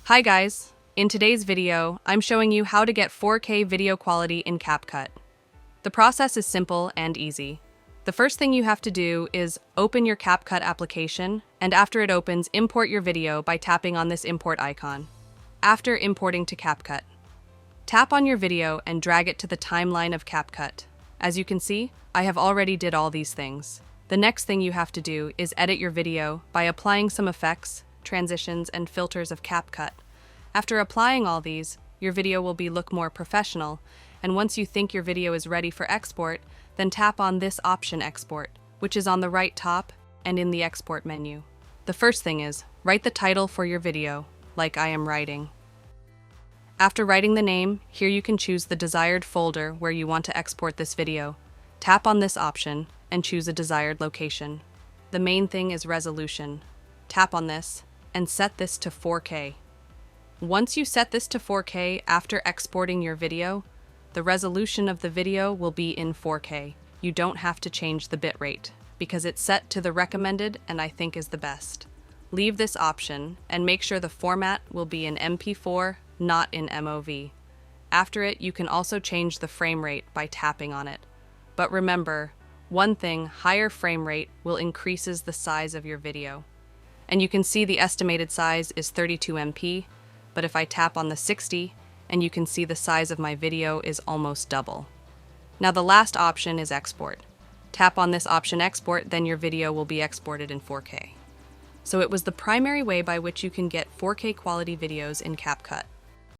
Hi guys! In today's video, I'm showing you how to get 4K video quality in Capcut. The process is simple and easy. The first thing you have to do is open your Capcut application, and after it opens, import your video by tapping on this import icon. After importing to Capcut, tap on your video and drag it to the timeline of Capcut. As you can see, I have already did all these things. The next thing you have to do is edit your video by applying some effects, transitions, and filters of Capcut. After applying all these, your video will look more professional, and once you think your video is ready for export, then tap on this option Export, which is on the right top and in the export menu. The first thing is, write the title for your video, like I am writing. After writing the name, here you can choose the desired folder where you want to export this video. Tap on this option and choose a desired location. The main thing is resolution. Tap on this and set this to 4K. Once you set this to 4K after exporting your video, the resolution of the video will be in 4K. You don't have to change the bitrate because it's set to the recommended and I think is the best. Leave this option and make sure the format will be in MP4, not in MOV. After it, you can also change the frame rate by tapping on it. But remember, one thing, higher frame rate will increases the size of your video. And you can see the estimated size is 32 MP, but if I tap on the 60, and you can see the size of my video is almost double. Now the last option is export. Tap on this option export, then your video will be exported in 4K. So it was the primary way by which you can get 4K quality videos in Capcut.